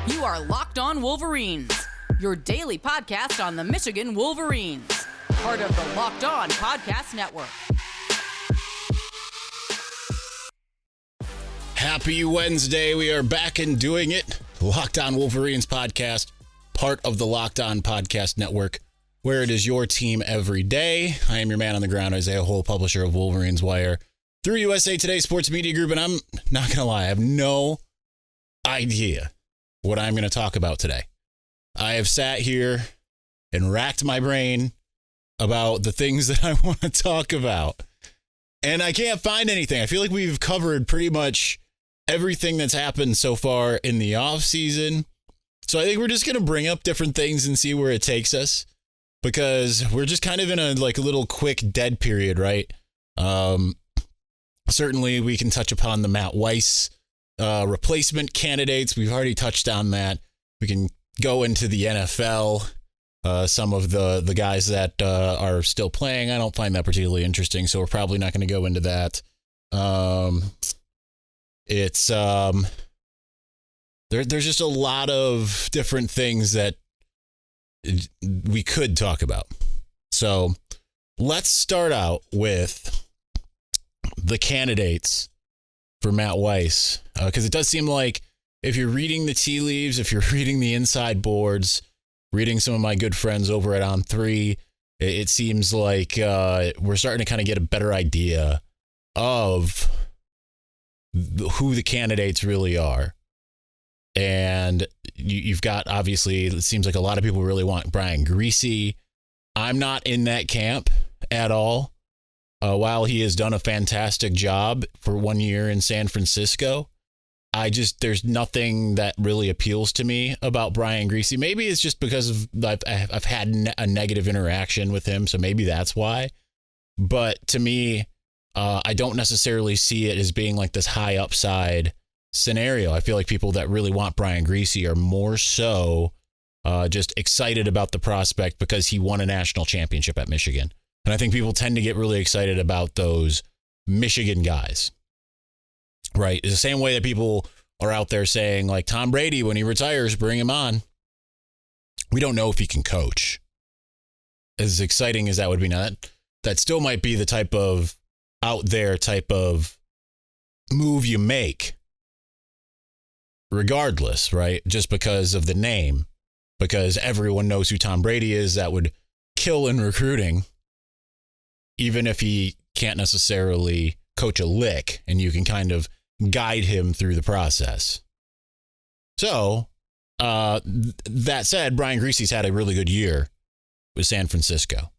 You are Locked On Wolverines, your daily podcast on the Michigan Wolverines, part of the Locked On Podcast Network. Happy Wednesday. We are back and doing it. Locked On Wolverines podcast, part of the Locked On Podcast Network, where it is your team every day. I am your man on the ground, Isaiah Hole, publisher of Wolverines Wire through USA Today Sports Media Group, and I'm not going to lie, I have no idea what I'm going to talk about today. I have sat here and racked my brain about the things that I want to talk about, and I can't find anything. I feel like we've covered pretty much everything that's happened so far in the off season. So I think we're just going to bring up different things and see where it takes us, because we're just kind of in a little quick dead period, right? Certainly we can touch upon the Matt Weiss replacement candidates. We've already touched on that. We can go into the NFL. Some of the guys that are still playing, I don't find that particularly interesting, so we're probably not going to go into that. There's just a lot of different things that we could talk about. So let's start out with the candidates for Matt Weiss, because it does seem like if you're reading the tea leaves, if you're reading the inside boards, reading some of my good friends over at On3, it seems like we're starting to kind of get a better idea of who the candidates really are. And you've got, obviously, it seems like a lot of people really want Brian Griese. I'm not in that camp at all. While he has done a fantastic job for 1 year in San Francisco, there's nothing that really appeals to me about Brian Griese. Maybe it's just because I've had a negative interaction with him, so maybe that's why. But to me, I don't necessarily see it as being like this high upside scenario. I feel like people that really want Brian Griese are more so just excited about the prospect because he won a national championship at Michigan. And I think people tend to get really excited about those Michigan guys, right? It's the same way that people are out there saying, like, Tom Brady, when he retires, bring him on. We don't know if he can coach. As exciting as that would be, now that still might be the type of out there type of move you make regardless, right? Just because of the name, because everyone knows who Tom Brady is. That would kill in recruiting, even if he can't necessarily coach a lick and you can kind of guide him through the process. So that said, Brian Griese's had a really good year with San Francisco.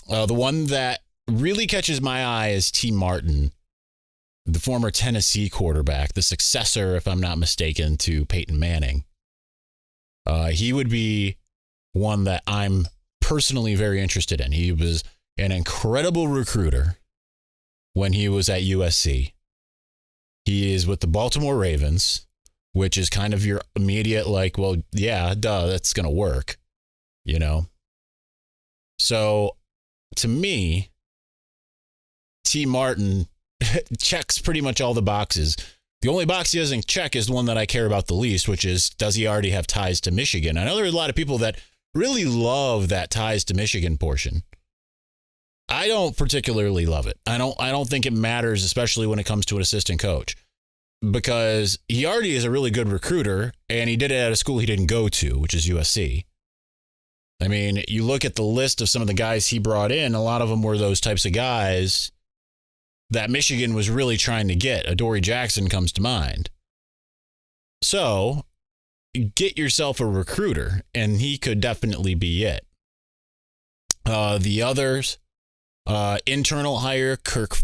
The one that really catches my eye is T. Martin, the former Tennessee quarterback, the successor, if I'm not mistaken, to Peyton Manning. He would be one that I'm personally very interested in. He was an incredible recruiter when he was at USC. He is with the Baltimore Ravens, which is kind of your immediate, like, well, yeah, duh, that's going to work, you know? So to me, T. Martin checks pretty much all the boxes. The only box he doesn't check is the one that I care about the least, which is, does he already have ties to Michigan? I know there are a lot of people that really love that ties to Michigan portion. I don't particularly love it. I don't think it matters, especially when it comes to an assistant coach, because he already is a really good recruiter, and he did it at a school he didn't go to, which is USC. I mean, you look at the list of some of the guys he brought in, a lot of them were those types of guys that Michigan was really trying to get. Adoree Jackson comes to mind. So get yourself a recruiter, and he could definitely be it. The others, internal hire, Kirk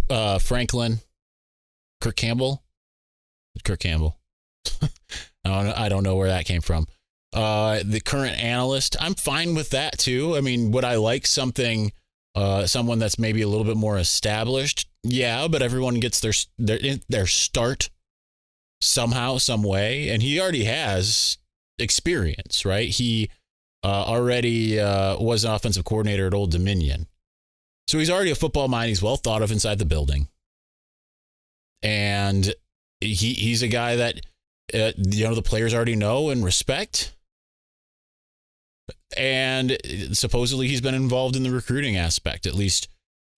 Campbell. I don't know where that came from. The current analyst, I'm fine with that too. I mean, would I like someone that's maybe a little bit more established? Yeah, but everyone gets their start somehow, some way, and he already has experience, right? He already was an offensive coordinator at Old Dominion. So he's already a football mind. He's well thought of inside the building. And he's a guy that the players already know and respect. And supposedly he's been involved in the recruiting aspect, at least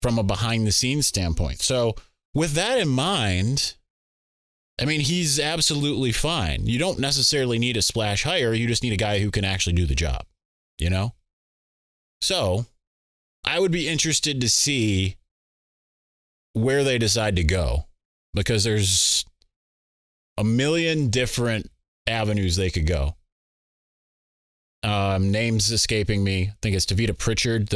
from a behind the scenes standpoint. So with that in mind, I mean, he's absolutely fine. You don't necessarily need a splash hire. You just need a guy who can actually do the job, you know? So I would be interested to see where they decide to go, because there's a million different avenues they could go. Names escaping me. I think it's Tavita Pritchard.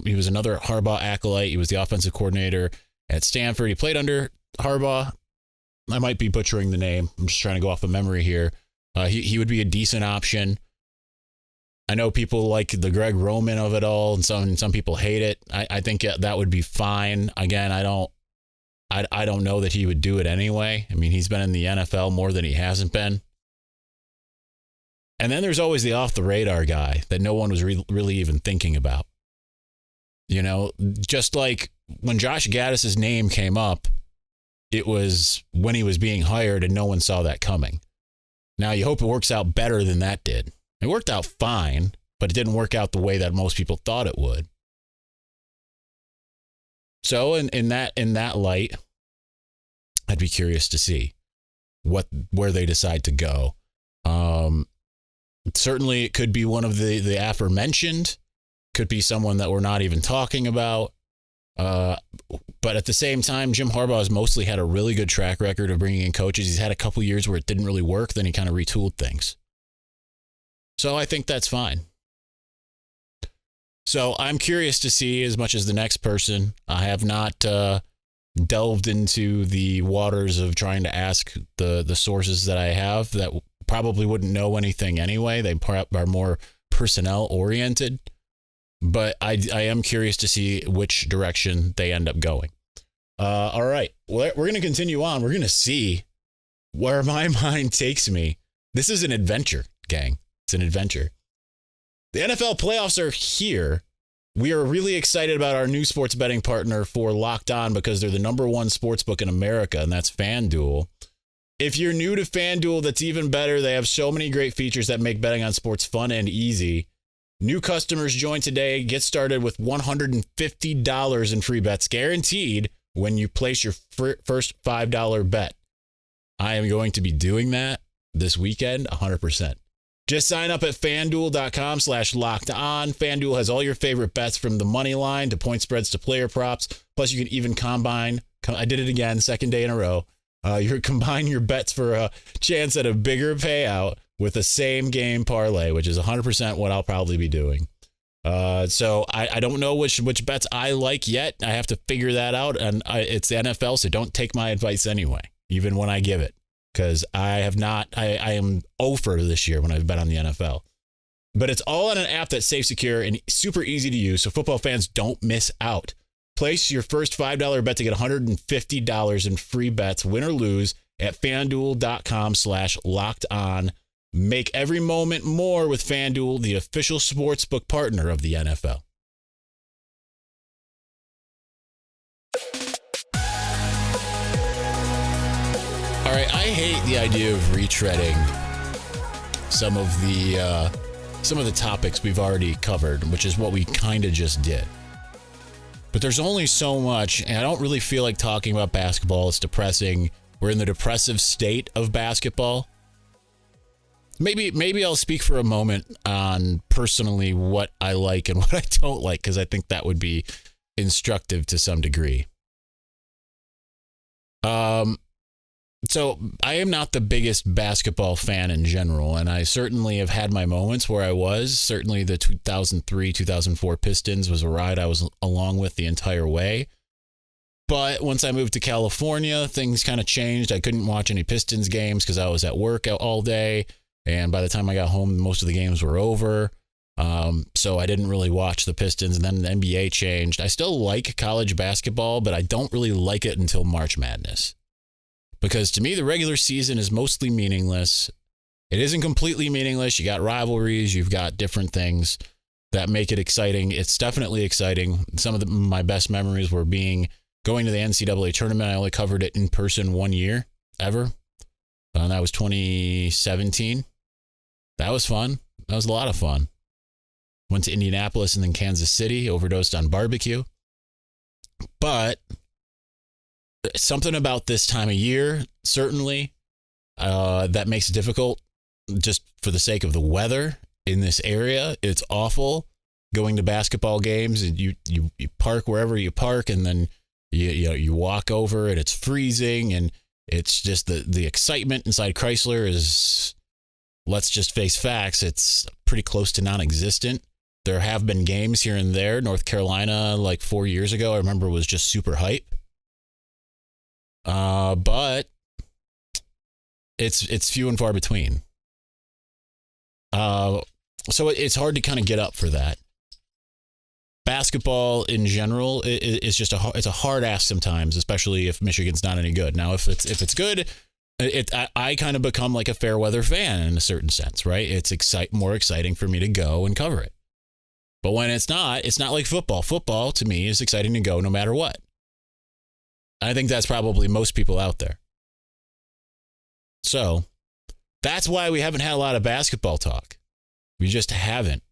He was another Harbaugh acolyte. He was the offensive coordinator at Stanford. He played under Harbaugh. I might be butchering the name. I'm just trying to go off of memory here. He would be a decent option. I know people like the Greg Roman of it all, and some people hate it. I think that would be fine. Again, I don't know that he would do it anyway. I mean, he's been in the NFL more than he hasn't been. And then there's always the off the radar guy that no one was really even thinking about. You know, just like when Josh Gaddis's name came up, it was when he was being hired and no one saw that coming. Now you hope it works out better than that did. It worked out fine, but it didn't work out the way that most people thought it would. So in that light, I'd be curious to see where they decide to go. Certainly it could be one of the aforementioned, could be someone that we're not even talking about. But at the same time, Jim Harbaugh has mostly had a really good track record of bringing in coaches. He's had a couple years where it didn't really work. Then he kind of retooled things. So I think that's fine. So I'm curious to see as much as the next person. I have not delved into the waters of trying to ask the sources that I have that probably wouldn't know anything anyway. They are more personnel oriented. But I am curious to see which direction they end up going. All right. Well, we're going to continue on. We're going to see where my mind takes me. This is an adventure, gang. It's an adventure. The NFL playoffs are here. We are really excited about our new sports betting partner for Locked On because they're the number one sports book in America, and that's FanDuel. If you're new to FanDuel, that's even better. They have so many great features that make betting on sports fun and easy. New customers join today. Get started with $150 in free bets guaranteed when you place your first $5 bet. I am going to be doing that this weekend 100%. Just sign up at FanDuel.com/LockedOn. FanDuel has all your favorite bets from the money line to point spreads to player props. Plus, you can even combine. I did it again, second day in a row. You combine your bets for a chance at a bigger payout with a same game parlay, which is 100% what I'll probably be doing. So I don't know which bets I like yet. I have to figure that out. And it's the NFL, so don't take my advice anyway, even when I give it. Because I am 0 for this year when I've bet on the NFL. But it's all on an app that's safe, secure, and super easy to use, so football fans don't miss out. Place your first $5 bet to get $150 in free bets, win or lose, at FanDuel.com/LockedOn. Make every moment more with FanDuel, the official sportsbook partner of the NFL. All right, I hate the idea of retreading some of the topics we've already covered, which is what we kind of just did. But there's only so much, and I don't really feel like talking about basketball. It's depressing. We're in the depressive state of basketball. Maybe I'll speak for a moment on personally what I like and what I don't like, because I think that would be instructive to some degree. So I am not the biggest basketball fan in general, and I certainly have had my moments where I was. Certainly the 2003-2004 Pistons was a ride I was along with the entire way. But once I moved to California, things kind of changed. I couldn't watch any Pistons games because I was at work all day, and by the time I got home, most of the games were over. So I didn't really watch the Pistons, and then the NBA changed. I still like college basketball, but I don't really like it until March Madness. Because to me, the regular season is mostly meaningless. It isn't completely meaningless. You got rivalries. You've got different things that make it exciting. It's definitely exciting. Some of my best memories were going to the NCAA tournament. I only covered it in person one year, ever. And that was 2017. That was fun. That was a lot of fun. Went to Indianapolis and then Kansas City, overdosed on barbecue. But something about this time of year, certainly, that makes it difficult just for the sake of the weather in this area. It's awful going to basketball games, and you park wherever you park, and then you walk over and it's freezing, and it's just the excitement inside Chrysler is, let's just face facts, it's pretty close to non-existent. There have been games here and there. North Carolina, like 4 years ago, I remember, was just super hype. But it's few and far between. So it's hard to kind of get up for that. Basketball in general is just it's a hard ask sometimes, especially if Michigan's not any good. Now, if it's good, I kind of become like a fair weather fan in a certain sense, right? It's more exciting for me to go and cover it. But when it's not like football. Football to me is exciting to go no matter what. I think that's probably most people out there. So that's why we haven't had a lot of basketball talk. We just haven't.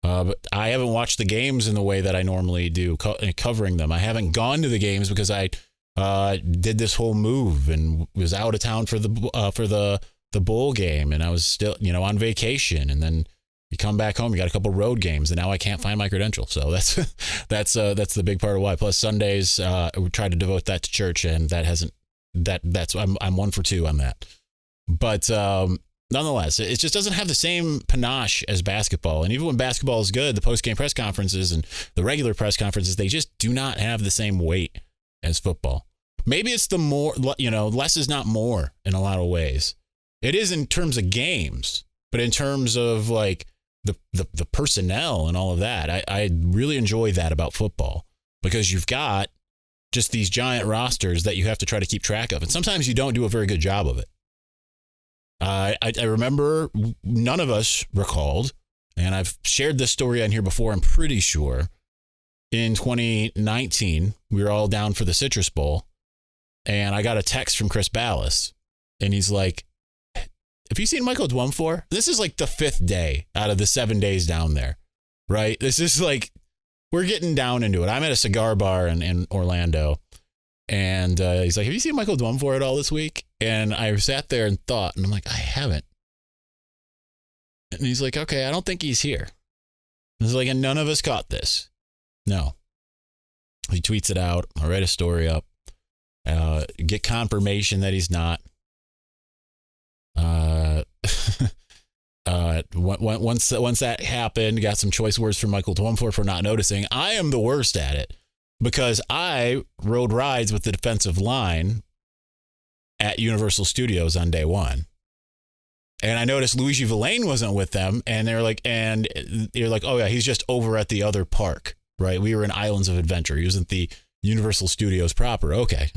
But I haven't watched the games in the way that I normally do, covering them. I haven't gone to the games because I did this whole move and was out of town for the bowl game, and I was still on vacation, and then you come back home, you got a couple road games, and now I can't find my credential. So that's the big part of why. Plus Sundays, we try to devote that to church, and I'm 1 for 2 on that. But nonetheless, it just doesn't have the same panache as basketball. And even when basketball is good, the post-game press conferences and the regular press conferences, they just do not have the same weight as football. Maybe it's the more, less is not more in a lot of ways. It is in terms of games, but in terms of like the personnel and all of that, I really enjoy that about football, because you've got just these giant rosters that you have to try to keep track of. And sometimes you don't do a very good job of it. I remember, none of us recalled, and I've shared this story on here before, I'm pretty sure. In 2019, we were all down for the Citrus Bowl, and I got a text from Chris Ballas, and he's like, have you seen Michael Dwumfor? This is like the 5th day out of the 7 days down there, right? This is like, we're getting down into it. I'm at a cigar bar in Orlando, and he's like, have you seen Michael Dwumfor at all this week? And I sat there and thought, and I'm like, I haven't. And he's like, okay, I don't think he's here. I was like, and none of us caught this. No. He tweets it out. I write a story up. Get confirmation that he's not. Once that happened, got some choice words from Michael Dwumfor for not noticing. I am the worst at it, because I rode rides with the defensive line at Universal Studios on day one. And I noticed Luigi Villain wasn't with them, and they're like, oh yeah, he's just over at the other park, right? We were in Islands of Adventure. He was at the Universal Studios proper. Okay.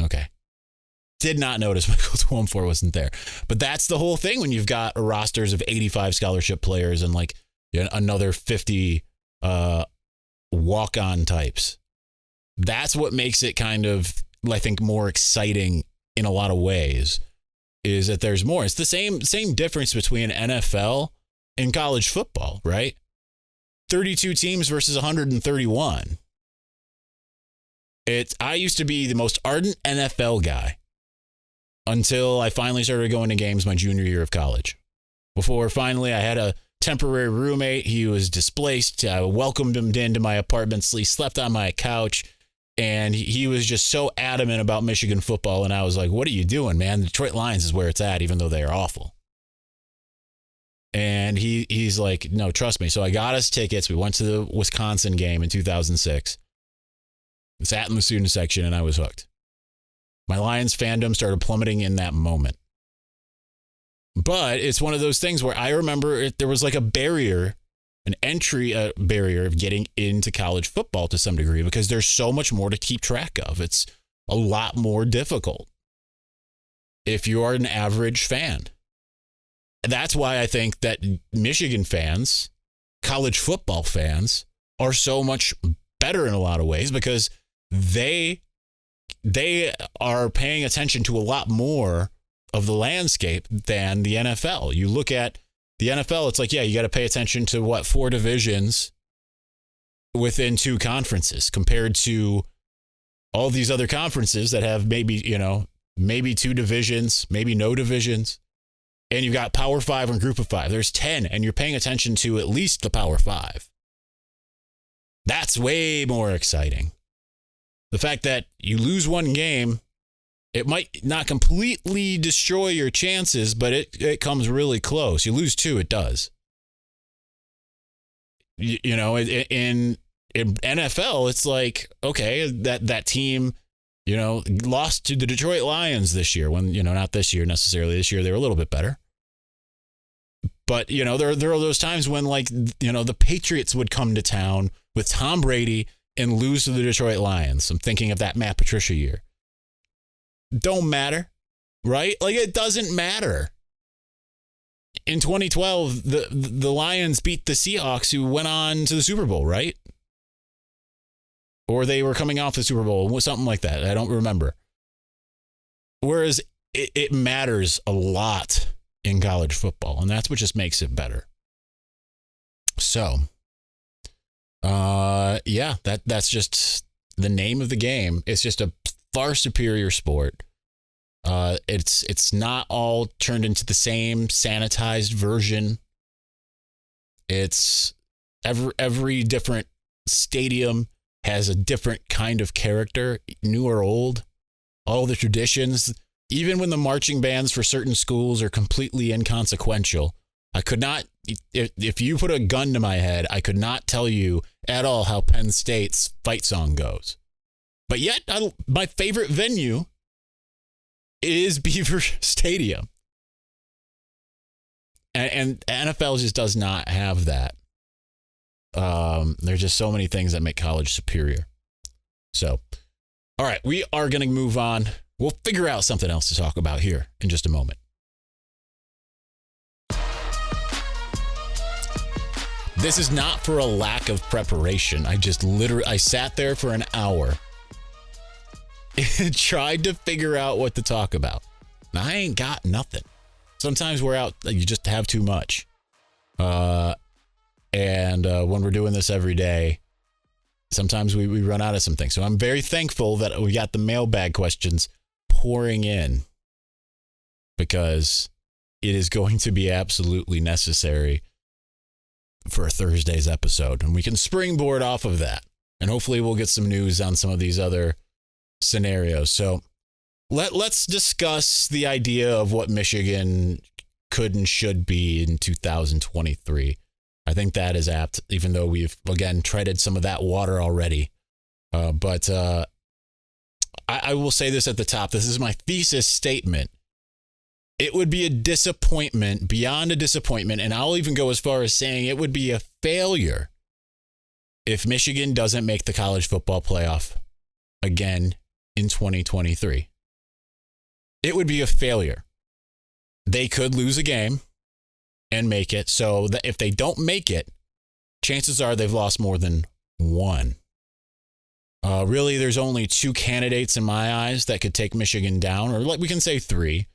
Did not notice Michael Dwumfor wasn't there. But that's the whole thing when you've got rosters of 85 scholarship players and like another 50 walk-on types. That's what makes it kind of, I think, more exciting in a lot of ways, is that there's more. It's the same difference between NFL and college football, right? 32 teams versus 131. I used to be the most ardent NFL guy until I finally started going to games my junior year of college. Before finally I had a temporary roommate. He was displaced. I welcomed him into my apartment. He slept on my couch. And he was just so adamant about Michigan football. And I was like, what are you doing, man? The Detroit Lions is where it's at, even though they are awful. And he's like, no, trust me. So I got us tickets. We went to the Wisconsin game in 2006. Sat in the student section, and I was hooked. My Lions fandom started plummeting in that moment. But it's one of those things where I remember there was like an entry barrier of getting into college football to some degree, because there's so much more to keep track of. It's a lot more difficult if you are an average fan. That's why I think that Michigan fans, college football fans, are so much better in a lot of ways, because they are paying attention to a lot more of the landscape than the NFL. You look at the NFL, it's like, yeah, you got to pay attention to what 4 divisions within 2 conferences compared to all these other conferences that have maybe 2 divisions, maybe no divisions. And you've got Power 5 and Group of 5. There's 10, and you're paying attention to at least the Power 5. That's way more exciting. The fact that you lose one game, it might not completely destroy your chances, but it comes really close. You lose 2, it does. In NFL, it's like, okay, that team, lost to the Detroit Lions this year when, not this year necessarily. This year they were a little bit better. But, there are those times when, the Patriots would come to town with Tom Brady and lose to the Detroit Lions. I'm thinking of that Matt Patricia year. Don't matter, right? It doesn't matter. In 2012, the Lions beat the Seahawks, who went on to the Super Bowl, right? Or they were coming off the Super Bowl, something like that. I don't remember. Whereas it matters a lot in college football, and that's what just makes it better. So, that's just the name of the game. It's just a far superior sport. It's not all turned into the same sanitized version. It's every different stadium has a different kind of character, new or old. All the traditions, even when the marching bands for certain schools are completely inconsequential. I could not, if you put a gun to my head, I could not tell you at all how Penn State's fight song goes. But yet, my favorite venue is Beaver Stadium. And NFL just does not have that. There's just so many things that make college superior. So, all right, we are going to move on. We'll figure out something else to talk about here in just a moment. This is not for a lack of preparation. I sat there for an hour and tried to figure out what to talk about. Now, I ain't got nothing. Sometimes we're out, you just have too much. And when we're doing this every day, sometimes we run out of some things. So I'm very thankful that we got the mailbag questions pouring in, because it is going to be absolutely necessary for Thursday's episode. And we can springboard off of that. And hopefully we'll get some news on some of these other scenarios. So let's discuss the idea of what Michigan could and should be in 2023. I think that is apt, even though we've, again, treaded some of that water already. But I will say this at the top. This is my thesis statement. It would be a disappointment, beyond a disappointment, and I'll even go as far as saying it would be a failure if Michigan doesn't make the college football playoff again in 2023. It would be a failure. They could lose a game and make it. So that if they don't make it, chances are they've lost more than one. Really, there's only 2 candidates in my eyes that could take Michigan down, or we can say 3.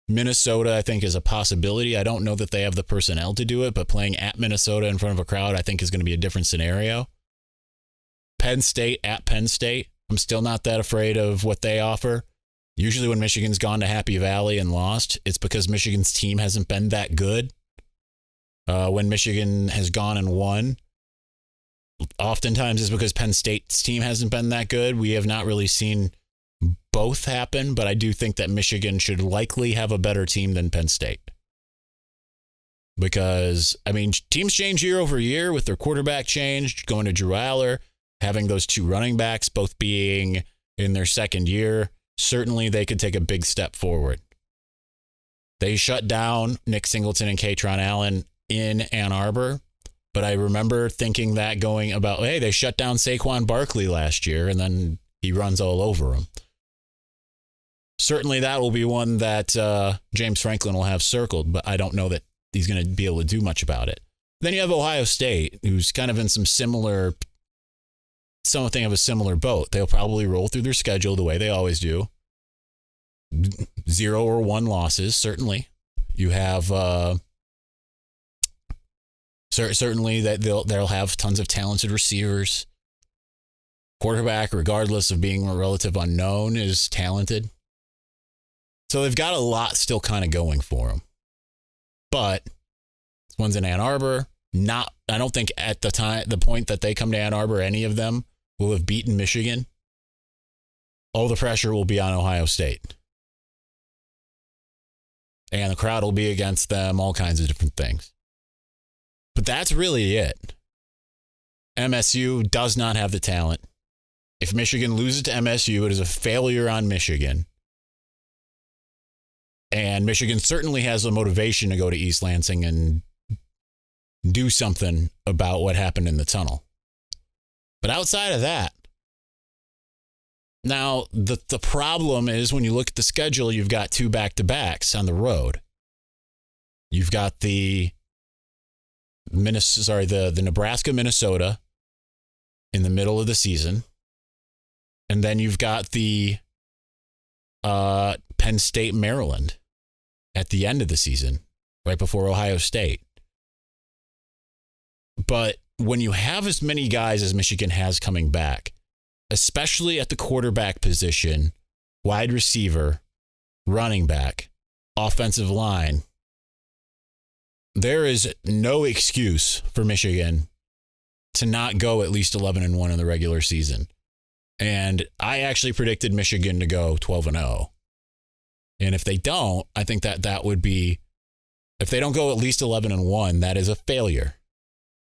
Minnesota, I think, is a possibility. I don't know that they have the personnel to do it, but playing at Minnesota in front of a crowd, I think, is going to be a different scenario. Penn State at Penn State. I'm still not that afraid of what they offer. Usually when Michigan's gone to Happy Valley and lost, it's because Michigan's team hasn't been that good. When Michigan has gone and won, oftentimes it's because Penn State's team hasn't been that good. We have not really seen both happen, but I do think that Michigan should likely have a better team than Penn State. Because, teams change year over year with their quarterback change, going to Drew Aller, having those 2 running backs both being in their second year. Certainly they could take a big step forward. They shut down Nick Singleton and Katron Allen in Ann Arbor, but I remember thinking that going about, hey, they shut down Saquon Barkley last year, and then he runs all over them. Certainly that will be one that James Franklin will have circled, but I don't know that he's going to be able to do much about it. Then you have Ohio State, who's kind of in something of a similar boat. They'll probably roll through their schedule the way they always do. 0 or 1 losses, certainly. You have certainly that they'll have tons of talented receivers. Quarterback, regardless of being a relative unknown, is talented. So they've got a lot still kind of going for them. But this one's in Ann Arbor. I don't think at the point that they come to Ann Arbor, any of them will have beaten Michigan. All the pressure will be on Ohio State. And the crowd will be against them, all kinds of different things. But that's really it. MSU does not have the talent. If Michigan loses to MSU, it is a failure on Michigan. And Michigan certainly has the motivation to go to East Lansing and do something about what happened in the tunnel. But outside of that, now the problem is when you look at the schedule, you've got 2 back-to-backs on the road. You've got the Nebraska, Minnesota in the middle of the season. And then you've got the Penn State, Maryland at the end of the season, right before Ohio State. But when you have as many guys as Michigan has coming back, especially at the quarterback position, wide receiver, running back, offensive line, there is no excuse for Michigan to not go at least 11-1 in the regular season. And I actually predicted Michigan to go 12-0. And if they don't, I think that would be, if they don't go at least 11-1, that is a failure.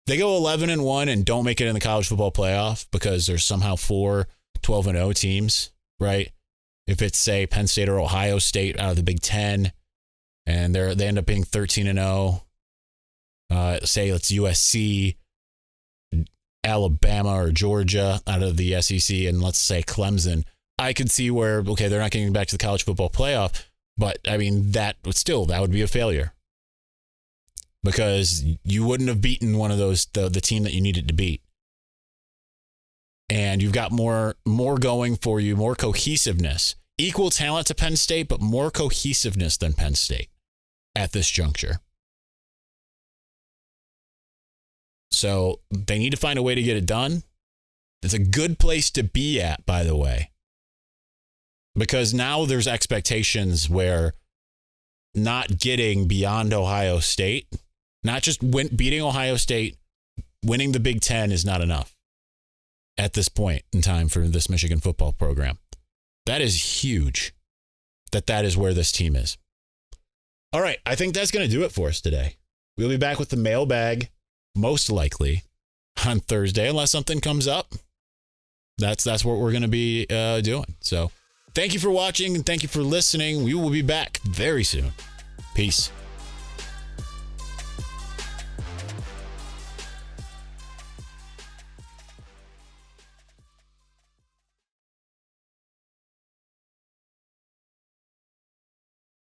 They go 11-1 and don't make it in the college football playoff because there's somehow 4 12-0 teams, right? If it's, say, Penn State or Ohio State out of the Big Ten, and they end up being 13-0, say it's USC, Alabama or Georgia out of the SEC, and let's say Clemson, I could see where, okay, they're not getting back to the college football playoff, but I mean, that would be a failure because you wouldn't have beaten one of those, the team that you needed to beat. And you've got more going for you, more cohesiveness, equal talent to Penn State, but more cohesiveness than Penn State at this juncture. So they need to find a way to get it done. It's a good place to be at, by the way, because now there's expectations where not getting beyond Ohio State, not just beating Ohio State, winning the Big Ten is not enough at this point in time for this Michigan football program. That is huge that is where this team is. All right, I think that's going to do it for us today. We'll be back with the mailbag most likely on Thursday, unless something comes up. That's what we're going to be doing. So thank you for watching and thank you for listening. We will be back very soon. Peace.